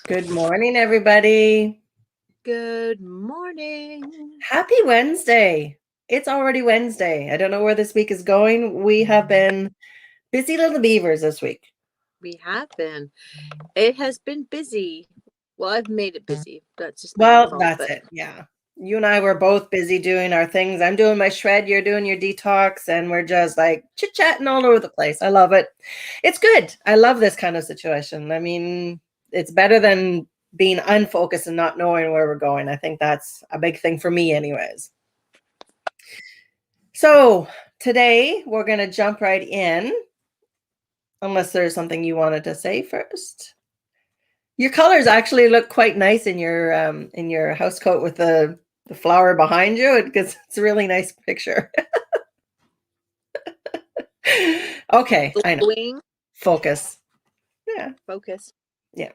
Good morning, everybody. Good morning. Happy Wednesday. It's already Wednesday. I don't know where this week is going. We have been busy little beavers this week. We have been. It has been busy. Well, I've made it busy. That's just my own Well, fault. that's But it. Yeah. You and I were both busy doing our things. I'm doing my shred, you're doing your detox, and we're just like chit-chatting all over the place. I love it. It's good. I love this kind of situation. I mean, it's better than being unfocused and not knowing where we're going. I think that's a big thing for me anyways. So today we're going to jump right in, unless there's something you wanted to say first. Your colors actually look quite nice in your house coat with the flower behind you. It's a really nice picture. Okay, I know. glowing, Focus. Yeah, focus. yeah.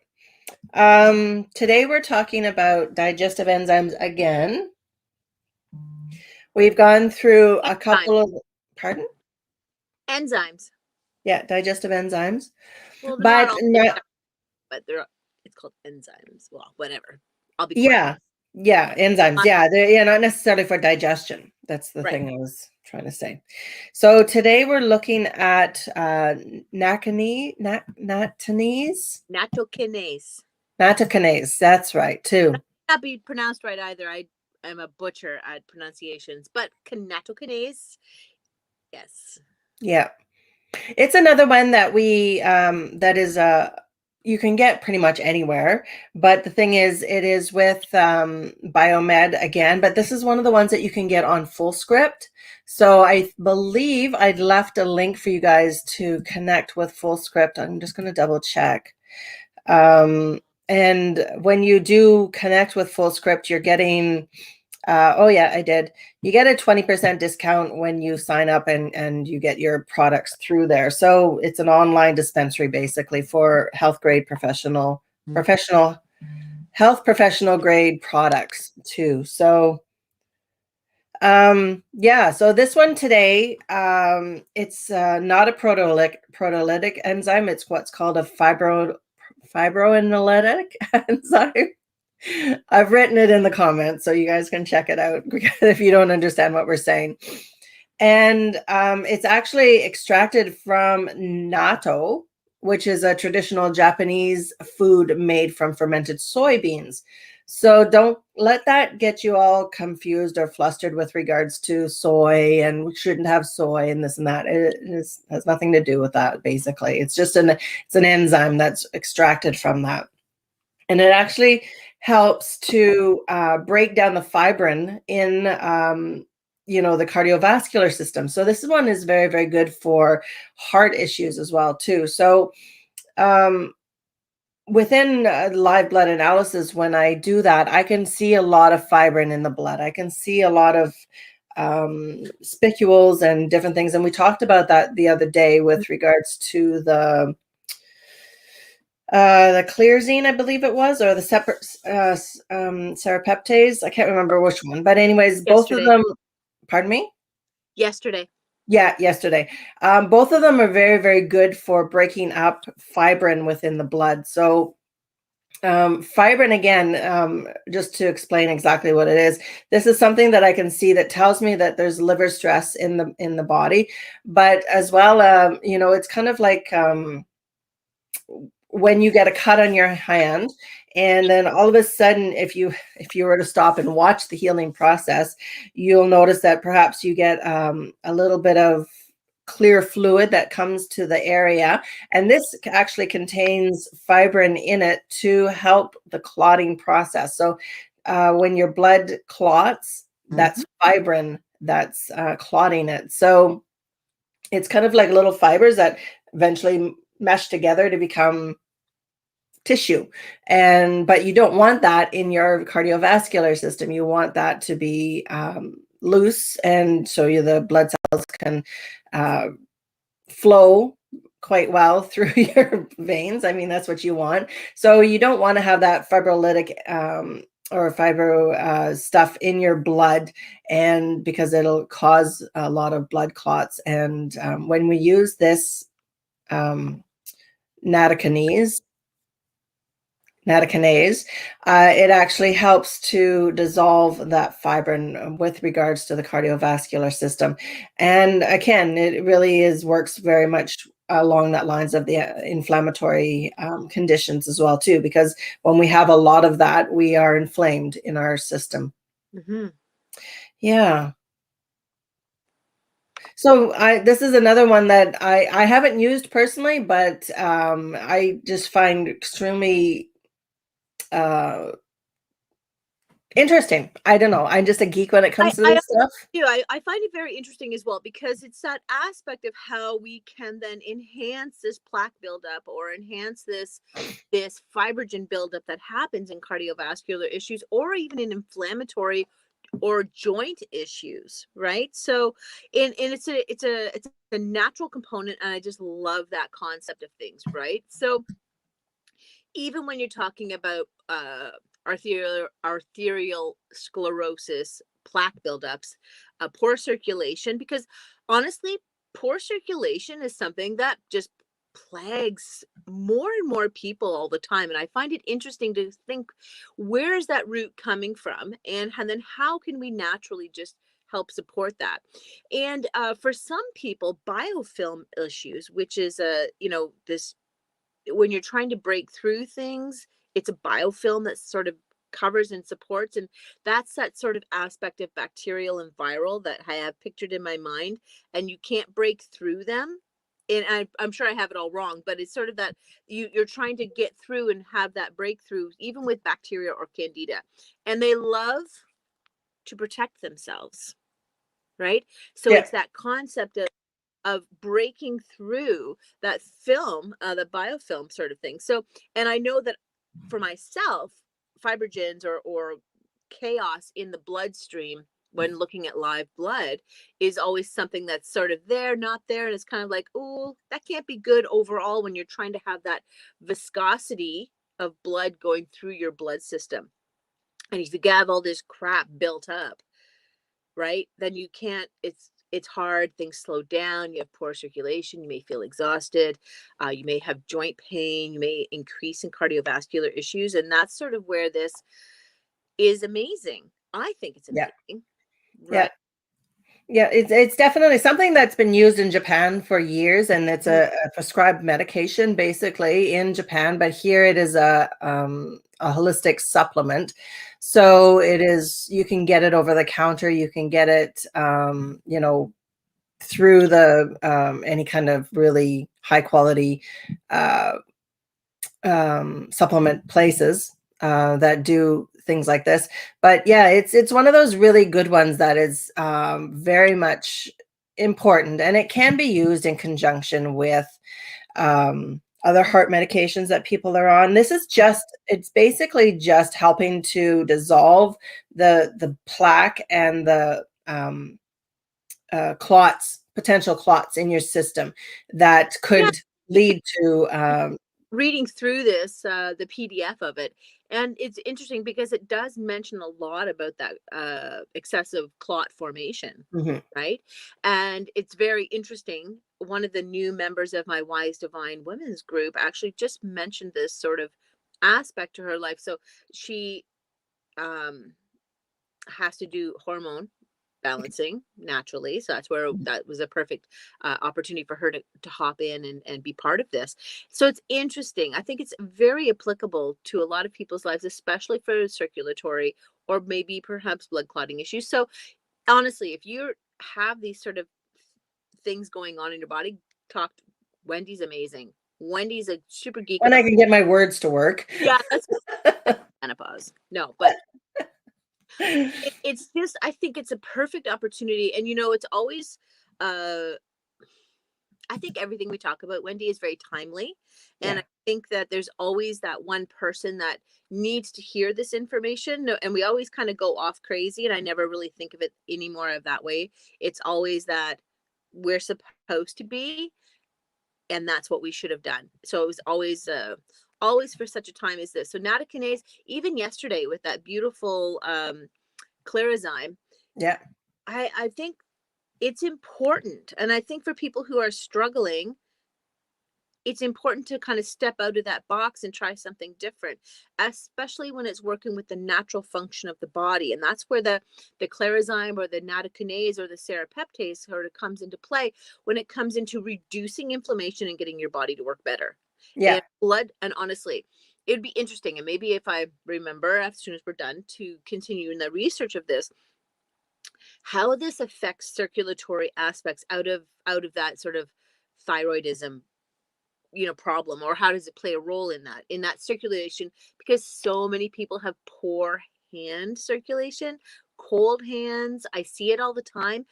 Today we're talking about digestive enzymes again. We've gone through a couple of, pardon? Enzymes. Yeah, digestive enzymes, Well, they're not but all not. but it's called enzymes. Well, whatever. I'll be Yeah, yeah, enzymes. Yeah, they're not necessarily for digestion. That's the right. thing I was trying to say. So today we're looking at Nattokinase. Nattokinase. Nattokinase. That's right, too. Not be pronounced right either. I am a butcher at pronunciations, but nattokinase. Yes. Yeah, it's another one that we that is you can get pretty much anywhere, but the thing is, it is with Biomed again, but this is one of the ones that you can get on Fullscript. So I believe I'd left a link for you guys to connect with Fullscript. I'm just going to double check. And when you do connect with Fullscript, you're getting, oh yeah, I did. You get a 20% discount when you sign up and you get your products through there. So it's an online dispensary basically for health professional grade products too. So yeah, so this one today, it's not a proteolytic enzyme. It's what's called a fibrinolytic enzyme. I've written it in the comments, so you guys can check it out if you don't understand what we're saying. And it's actually extracted from natto, which is a traditional Japanese food made from fermented soybeans. So don't let that get you all confused or flustered with regards to soy, and we shouldn't have soy and this and that. Has nothing to do with that, basically. It's just an enzyme that's extracted from that. And it actually helps to break down the fibrin in the cardiovascular system. So this one is very, very good for heart issues as well too. So within live blood analysis, when I do that, I can see a lot of fibrin in the blood. I can see a lot of spicules and different things. And we talked about that the other day with regards to the clearzine, I believe it was, or the separate serapeptase. I can't remember which one, but anyways, both of them. Pardon me? Yesterday. Yeah, yesterday. Both of them are very, very good for breaking up fibrin within the blood. So fibrin, again, just to explain exactly what it is, this is something that I can see that tells me that there's liver stress in the body, but as well, it's kind of like when you get a cut on your hand, and then all of a sudden, if you were to stop and watch the healing process, you'll notice that perhaps you get a little bit of clear fluid that comes to the area, and this actually contains fibrin in it to help the clotting process. So when your blood clots, that's fibrin that's clotting it. So it's kind of like little fibers that eventually mesh together to become tissue. But you don't want that in your cardiovascular system. You want that to be loose, and so the blood cells can flow quite well through your veins. I mean, that's what you want. So you don't want to have that fibrolytic or fibro stuff in your blood, and because it'll cause a lot of blood clots. And when we use this Nattokinase nattokinase, it actually helps to dissolve that fibrin with regards to the cardiovascular system. And again, it really works very much along that lines of the inflammatory conditions as well too, because when we have a lot of that, we are inflamed in our system. Hmm. Yeah. So this is another one that I haven't used personally, but I just find extremely uh, interesting. I don't know. I'm just a geek when it comes to I this stuff. do. I find it very interesting as well because it's that aspect of how we can then enhance this plaque buildup or enhance this fibrogen buildup that happens in cardiovascular issues or even in inflammatory or joint issues, right? So, and it's a natural component, and I just love that concept of things, right? So, even when you're talking about arterial sclerosis, plaque buildups, poor circulation, because honestly, poor circulation is something that just plagues more and more people all the time. And I find it interesting to think, where is that root coming from? And then how can we naturally just help support that? And for some people, biofilm issues, which is this, when you're trying to break through things, it's a biofilm that sort of covers and supports. And that's that sort of aspect of bacterial and viral that I have pictured in my mind. And you can't break through them. And I'm sure I have it all wrong, but it's sort of that you're trying to get through and have that breakthrough, even with bacteria or candida. And they love to protect themselves, right? So Yeah. it's that concept of breaking through that film, the biofilm sort of thing. So, and I know that for myself, fibrogens or chaos in the bloodstream when looking at live blood is always something that's sort of there, not there. And it's kind of like, oh, that can't be good overall when you're trying to have that viscosity of blood going through your blood system. And if you have all this crap built up, right, then you can't, it's hard, things slow down, you have poor circulation, you may feel exhausted, you may have joint pain, you may increase in cardiovascular issues, and that's sort of where this is amazing. I think it's Yeah. amazing, Yeah. right? Yeah, it's definitely something that's been used in Japan for years, and it's Mhm. a prescribed medication basically in Japan, but here it is a holistic supplement. So it is, you can get it over the counter, you can get it through the any kind of really high quality uh supplement places that do things like this. But yeah, it's one of those really good ones that is very much important, and it can be used in conjunction with other heart medications that people are on. This is just, it's basically just helping to dissolve the plaque and the clots, potential clots in your system that Yeah, could lead to reading through this, the PDF of it, and it's interesting because it does mention a lot about that excessive clot formation, mhm. right? And it's very interesting. One of the new members of my Wise Divine Women's group actually just mentioned this sort of aspect to her life. So she um, has to do hormone balancing naturally. So that's where that was a perfect opportunity for her to hop in and be part of this. So it's interesting. I think it's very applicable to a lot of people's lives, especially for circulatory or maybe perhaps blood clotting issues. So honestly, if you have these sort of things going on in your body, talk. Wendy's amazing. Wendy's a super geek When I about. can get my words to work. Yeah, that's menopause. No, but it's just, I think it's a perfect opportunity, and it's always uh I think everything we talk about, Wendy, is very timely. And Yeah. I think that there's always that one person that needs to hear this information. And we always kind of go off crazy. And I never really think of it anymore of that way. It's always that we're supposed to be, and that's what we should have done. So it was always for such a time as this. So nattokinase, even yesterday with that beautiful clarizyme, Yeah. I think it's important. And I think for people who are struggling, it's important to kind of step out of that box and try something different, especially when it's working with the natural function of the body. And that's where the clarizyme or the nattokinase or the serrapeptase sort of comes into play, when it comes into reducing inflammation and getting your body to work better. Yeah. And blood, and honestly, it'd be interesting, and maybe if I remember as soon as we're done, to continue in the research of this, how this affects circulatory aspects out of that sort of thyroidism, problem, or how does it play a role in that circulation, because so many people have poor hand circulation, cold hands. I see it all the time,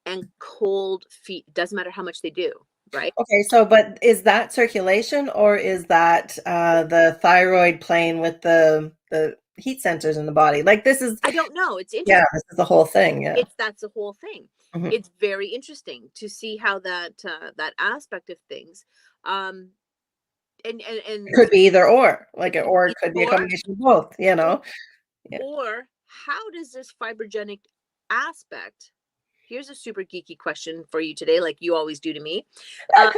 and cold feet. Doesn't matter how much they do, right? Okay, so but is that circulation, or is that the thyroid playing with the heat centers in the body? Like this is, I don't know. It's yeah, interesting. this is the whole thing. Yeah. That's the whole thing. Mhm. It's very interesting to see how that aspect of things, um, and It could be either or, like, or it could be a or combination of both, you or know? Yeah. or how does this fibrogenic aspect? Here's a super geeky question for you today, like you always do to me. Uh,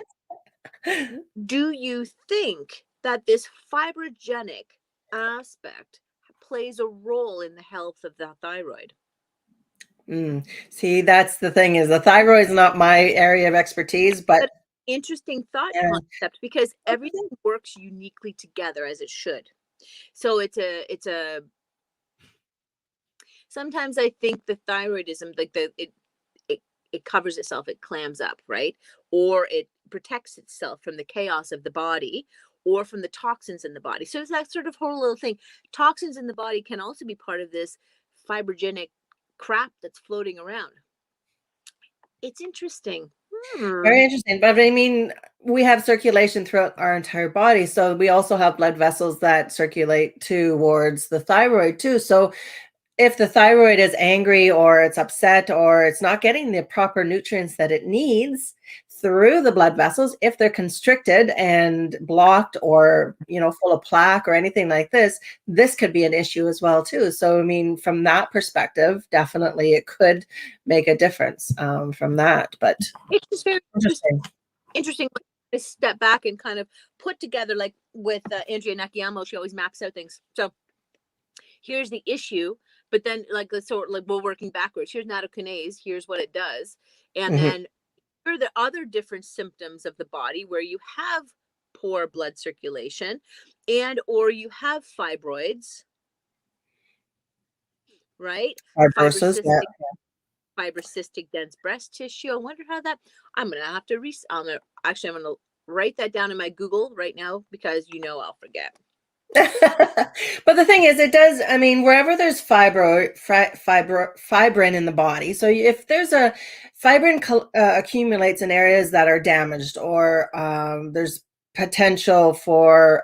do you think that this fibrogenic aspect plays a role in the health of the thyroid? See, that's the thing, is the thyroid is not my area of expertise, but But interesting thought yeah. concept, because Okay. everything works uniquely together as it should. So it's a sometimes I think the thyroidism, like it covers itself, it clams up, right? Or it protects itself from the chaos of the body or from the toxins in the body. So it's that sort of whole little thing. Toxins in the body can also be part of this fibrogenic crap that's floating around. It's interesting. Very interesting. But I mean, we have circulation throughout our entire body. So we also have blood vessels that circulate towards the thyroid too. So if the thyroid is angry or it's upset or it's not getting the proper nutrients that it needs through the blood vessels, if they're constricted and blocked or, full of plaque or anything like this could be an issue as well too. So, I mean, from that perspective, definitely it could make a difference from that. But It's just very interesting. interesting to step back and kind of put together, like with Andrea Nakayama, she always maps out things. So here's the issue, but then like we're working backwards. Here's nattokinase, here's what it does, and Mhm. then here are the other different symptoms of the body where you have poor blood circulation and or you have fibroids, right? Fibrosis, yeah. Fibrocystic dense breast tissue. I wonder how that. I'm gonna have to I'm gonna write that down in my Google right now, because I'll forget. But the thing is, it does, I mean, wherever there's fibrin in the body. So if there's a fibrin accumulates in areas that are damaged, or there's potential for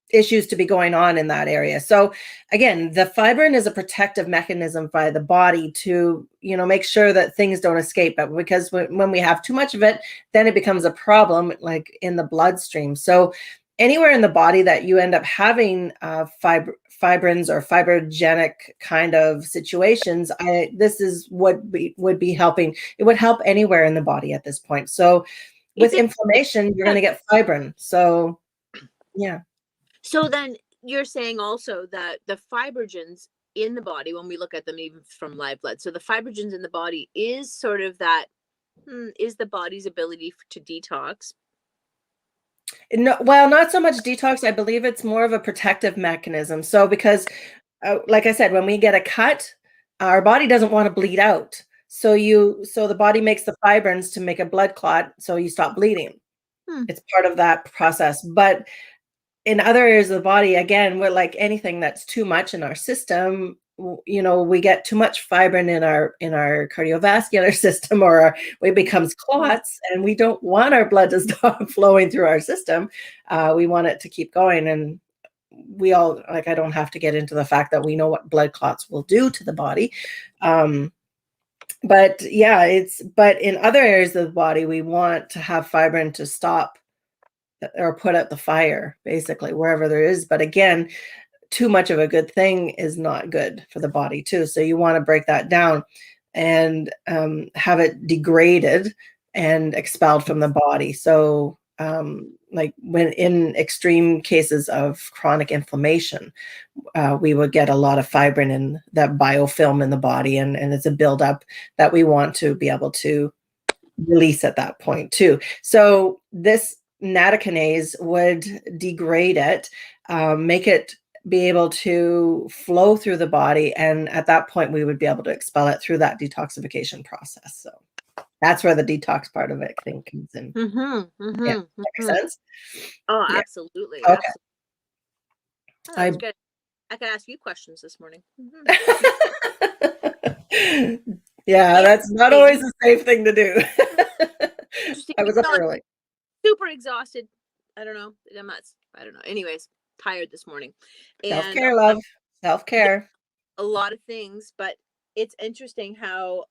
issues to be going on in that area. So again, the fibrin is a protective mechanism by the body to, make sure that things don't escape. But because when we have too much of it, then it becomes a problem, like in the bloodstream. So anywhere in the body that you end up having fibrins or fibrogenic kind of situations, this is what would be helping. It would help anywhere in the body at this point. So with inflammation, you're going to get fibrin. So yeah. So then you're saying also that the fibrogens in the body, when we look at them even from live blood, so the fibrogens in the body is sort of that, is the body's ability to detox. No, well, not so much detox. I believe it's more of a protective mechanism. So because, like I said, when we get a cut, our body doesn't want to bleed out. So the body makes the fibrins to make a blood clot, so you stop bleeding. It's part of that process. But in other areas of the body, again, we're like anything that's too much in our system, we get too much fibrin in our cardiovascular system, or it becomes clots, and we don't want our blood to stop flowing through our system. We want it to keep going. And we all, like, I don't have to get into the fact that we know what blood clots will do to the body. But yeah, but in other areas of the body, we want to have fibrin to stop or put out the fire, basically, wherever there is. But again, too much of a good thing is not good for the body too. So you want to break that down and have it degraded and expelled from the body. So like when in extreme cases of chronic inflammation, we would get a lot of fibrin in that biofilm in the body, and it's a buildup that we want to be able to release at that point too. So this nattokinase would degrade it, make it be able to flow through the body, and at that point we would be able to expel it through that detoxification process. So that's where the detox part of it thing comes in. Yeah, that makes sense. Oh, Yeah. absolutely. Okay. Absolutely. Oh, that was good. I could ask you questions this morning. Yeah, that's not always a safe thing to do. I was up early. Super exhausted. I don't know. I don't know. Anyways, tired this morning. Self-care, love. Self-care. A lot of things, but it's interesting how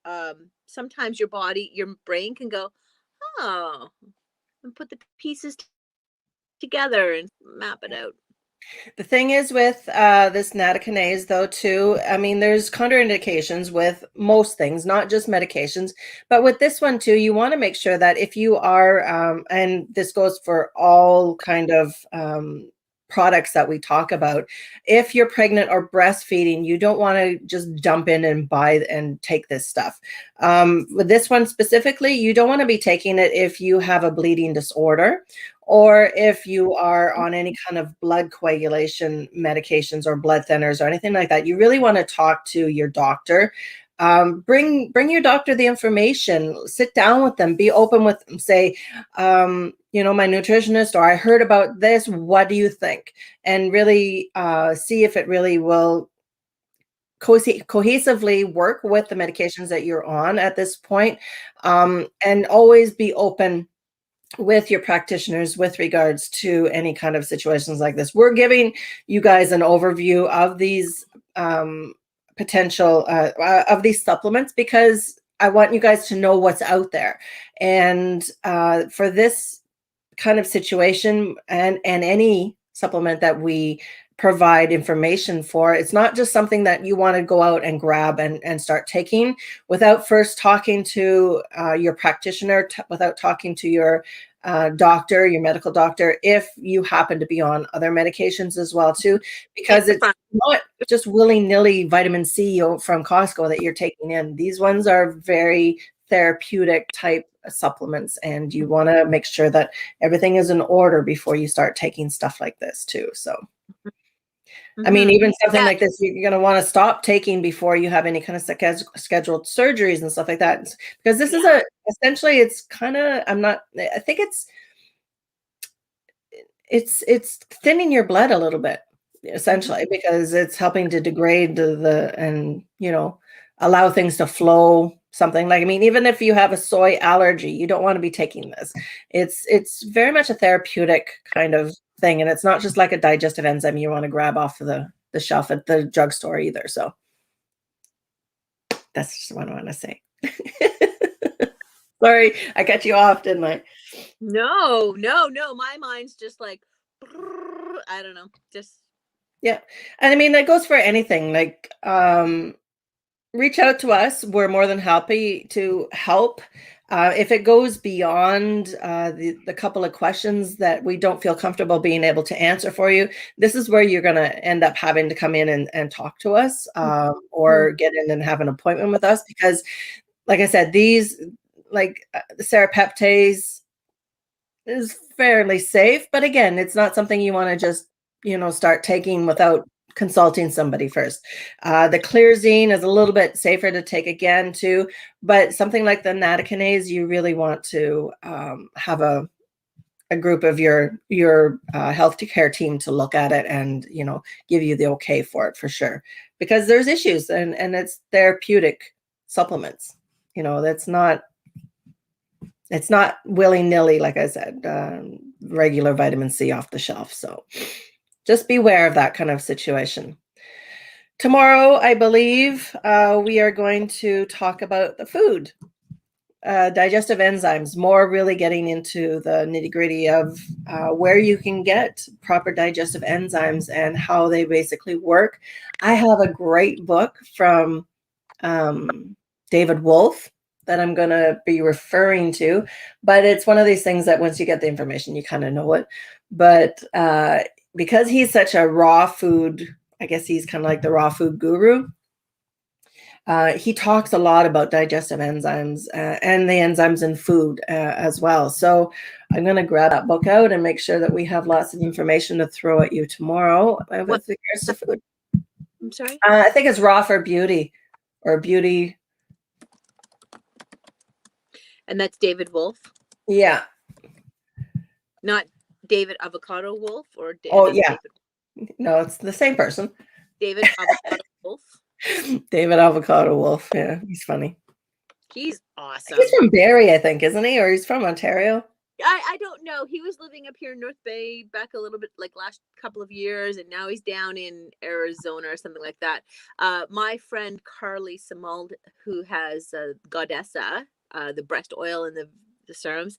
sometimes your brain can go, oh, and put the pieces together and map it out. The thing is with this nattokinase, though, too, I mean, there's contraindications with most things, not just medications, but with this one, too, you want to make sure that if you are, and this goes for all kind of products that we talk about, if you're pregnant or breastfeeding, you don't want to just jump in and buy and take this stuff. With this one specifically, you don't want to be taking it if you have a bleeding disorder, or if you are on any kind of blood coagulation medications or blood thinners or anything like that. You really want to talk to your doctor. Bring your doctor the information, sit down with them, be open with them, say, you know, my nutritionist, or I heard about this, what do you think? And really see if it really will cohesively work with the medications that you're on at this point. And always be open with your practitioners with regards to any kind of situations like this. We're giving you guys an overview of these potential of these supplements because I want you guys to know what's out there. And for this kind of situation and any supplement that we provide information for, it's not just something that you want to go out and grab and start taking without first talking to your practitioner, without talking to your doctor, your medical doctor, if you happen to be on other medications as well too, because it's not just willy-nilly vitamin C from Costco that you're taking in. These ones are very therapeutic type supplements, and you want to make sure that everything is in order before you start taking stuff like this too. So I mean, even something like this, you're going to want to stop taking before you have any kind of scheduled surgeries and stuff like that. Because this is essentially, it's kind of, I think it's thinning your blood a little bit, essentially, because it's helping to degrade and, you know, allow things to flow. Something like, I mean, even if you have a soy allergy, you don't want to be taking this. It's very much a therapeutic kind of thing, and it's not just like a digestive enzyme you want to grab off of the shelf at the drugstore either. So that's just what I want to say. Sorry, I cut you off, didn't I? No. My mind's just like, I don't know, just yeah. And I mean, that goes for anything. Like, reach out to us. We're more than happy to help. If it goes beyond the couple of questions that we don't feel comfortable being able to answer for you, this is where you're going to end up having to come in and talk to us, or get in and have an appointment with us. Because, like I said, these, like the serapeptase, is fairly safe. But again, it's not something you want to just, you know, start taking without consulting somebody first. The clearzine is a little bit safer to take again too, but something like the nattokinase, you really want to have a group of your healthcare team to look at it and, you know, give you the okay for it for sure, because there's issues, and it's therapeutic supplements. You know, it's not willy-nilly, like I said, regular vitamin C off the shelf. So just beware of that kind of situation. Tomorrow, I believe, we are going to talk about the food, digestive enzymes, more really getting into the nitty-gritty of where you can get proper digestive enzymes and how they basically work. I have a great book from David Wolfe that I'm going to be referring to, but it's one of these things that once you get the information, you kind of know it. But because he's such a raw food, I guess he's kind of like the raw food guru. He talks a lot about digestive enzymes and the enzymes in food as well. So I'm going to grab that book out and make sure that we have lots of information to throw at you tomorrow with regards to food. I'm sorry? I think it's Raw for Beauty or Beauty. And that's David Wolf? Yeah. Not David Avocado Wolf or Oh, yeah. David? No, it's the same person. David Avocado Wolf? David Avocado Wolf. Yeah, he's funny. He's awesome. He's from Barrie, I think, isn't he? Or he's from Ontario? I don't know. He was living up here in North Bay back a little bit, like last couple of years, and now he's down in Arizona or something like that. My friend Carly Simald, who has Goddessa, the breast oil and the serums,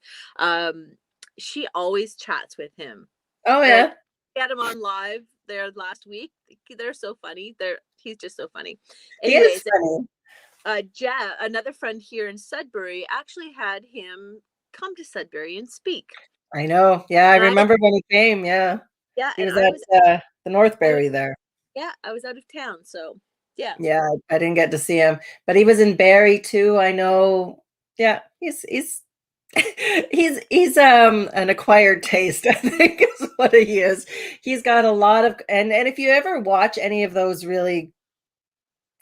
she always chats with him. Oh, yeah. Like, we had him on live there last week. They're so funny. He's just so funny. Anyways, he is funny. Another friend here in Sudbury, actually had him come to Sudbury and speak. I know. Yeah, I remember when he came. Yeah. Yeah. He was at the Northbury there. Yeah, I was out of town. So, yeah. Yeah, I didn't get to see him. But he was in Barrie too, I know. Yeah, he's he's an acquired taste, I think is what he is. He's got a lot of and if you ever watch any of those really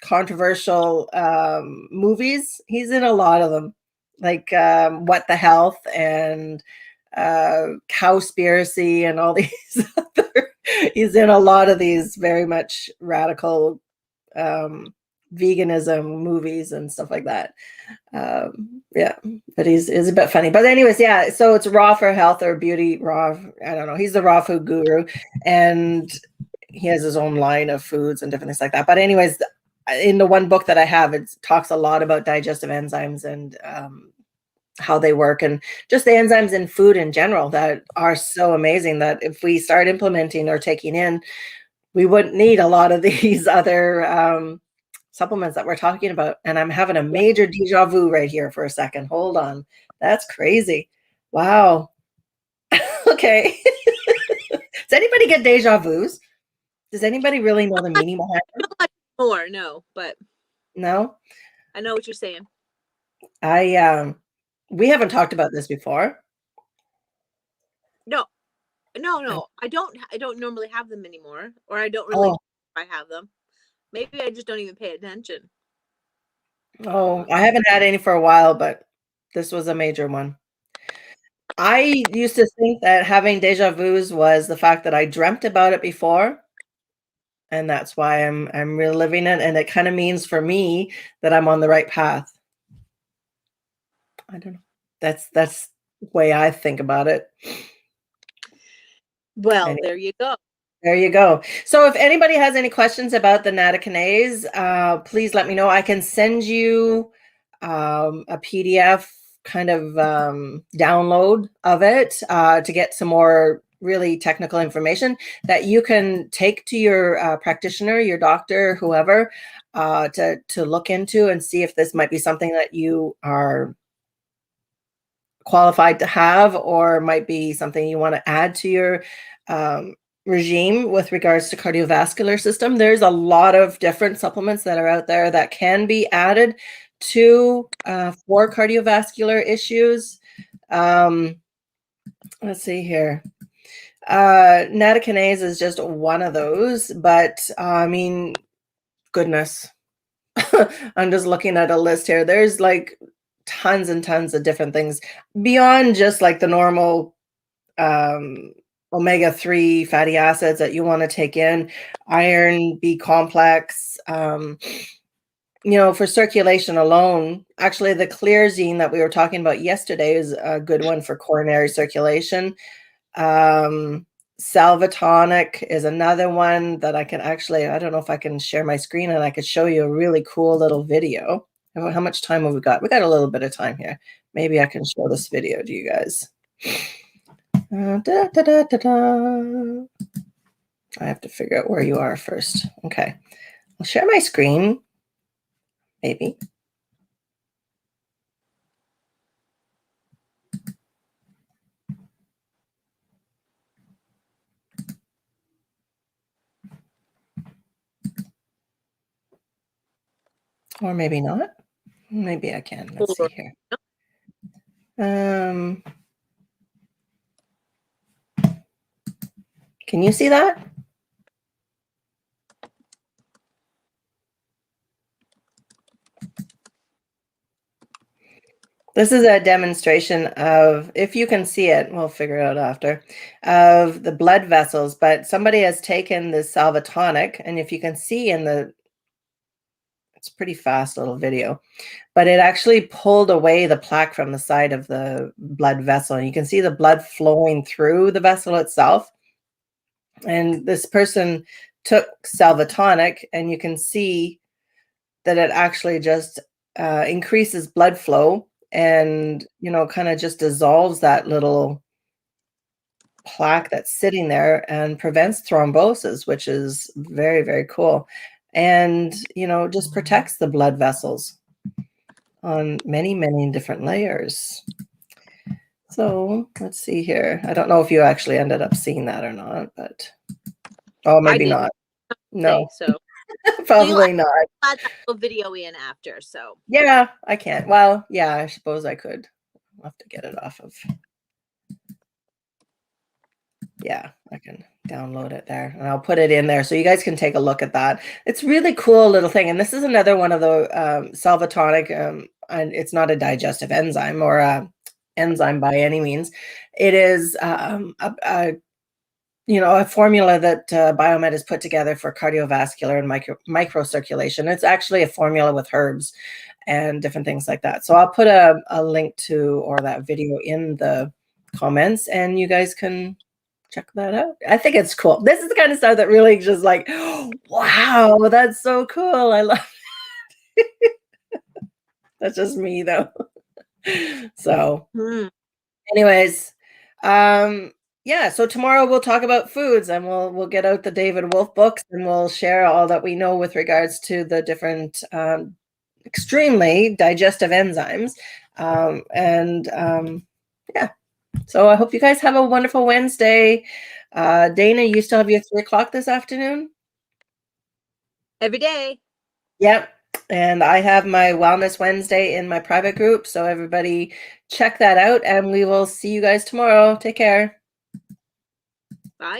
controversial movies, he's in a lot of them. Like What the Health and Cowspiracy and all these other, he's in a lot of these very much radical veganism movies and stuff like that. Yeah, but he's a bit funny. But anyways, yeah, so it's Raw for Health or Beauty Raw. I don't know. He's the raw food guru, and he has his own line of foods and different things like that. But anyways, in the one book that I have, it talks a lot about digestive enzymes and how they work and just the enzymes in food in general that are so amazing that if we start implementing or taking in, we wouldn't need a lot of these other supplements that we're talking about. And I'm having a major deja vu right here for a second. Hold on. That's crazy. Wow. Okay. Does anybody get deja vus? Does anybody really know the meaning behind it? Not more, no, but No? I know what you're saying. We haven't talked about this before. No. I don't normally have them anymore, or I don't really know if I have them. Maybe I just don't even pay attention. Oh, I haven't had any for a while, but this was a major one. I used to think that having deja vus was the fact that I dreamt about it before, and that's why I'm reliving it, and it kind of means for me that I'm on the right path. I don't know. That's the way I think about it. Well, Anyway. there you go. There you go. So if anybody has any questions about the Nattokinase, please let me know. I can send you a PDF kind of download of it to get some more really technical information that you can take to your practitioner, your doctor, whoever, to look into and see if this might be something that you are qualified to have or might be something you want to add to your regime with regards to cardiovascular system. There's a lot of different supplements that are out there that can be added to for cardiovascular issues. Let's see here. Nattokinase is just one of those, but I mean, goodness. I'm just looking at a list here. There's like tons and tons of different things beyond just like the normal omega-3 fatty acids that you want to take in, iron, B complex, for circulation alone. Actually, the clearzine that we were talking about yesterday is a good one for coronary circulation. Salvatonic is another one that I can actually, I don't know if I can share my screen and I could show you a really cool little video. How much time have we got? We got a little bit of time here. Maybe I can show this video to you guys. I have to figure out where you are first. Okay. I'll share my screen. Maybe. Or maybe not. Maybe I can. Let's see Or here. Can you see that? This is a demonstration of, if you can see it, we'll figure it out after, of the blood vessels. But somebody has taken the salvatonic, and if you can see in the, it's a pretty fast little video, but it actually pulled away the plaque from the side of the blood vessel. And you can see the blood flowing through the vessel itself. And this person took salvatonic, and you can see that it actually just increases blood flow and, you know, kind of just dissolves that little plaque that's sitting there and prevents thrombosis, which is very, very cool. And, you know, just protects the blood vessels on many, many different layers. So let's see here. I don't know if you actually ended up seeing that or not, but oh, maybe not. No, so probably not. Add that little video in after. So yeah, I can't. Well, yeah, I suppose I could. I'll have to get it off of. Yeah, I can download it there, and I'll put it in there so you guys can take a look at that. It's really cool little thing. And this is another one of the salvatonic, and it's not a digestive enzyme or a enzyme by any means. It is you know, a formula that Biomed has put together for cardiovascular and microcirculation. It's actually a formula with herbs and different things like that. So I'll put a link to, or that video in the comments, and you guys can check that out. I think it's cool. This is the kind of stuff that really just like, wow, that's so cool. I love it. That's just me though. So anyways, yeah, so tomorrow we'll talk about foods, and we'll get out the David Wolf books, and we'll share all that we know with regards to the different extremely digestive enzymes. Yeah, so I hope you guys have a wonderful Wednesday. Dana, you still have your 3 o'clock this afternoon? every day. Yep. And I have my Wellness Wednesday in my private group. So everybody check that out, and we will see you guys tomorrow. Take care.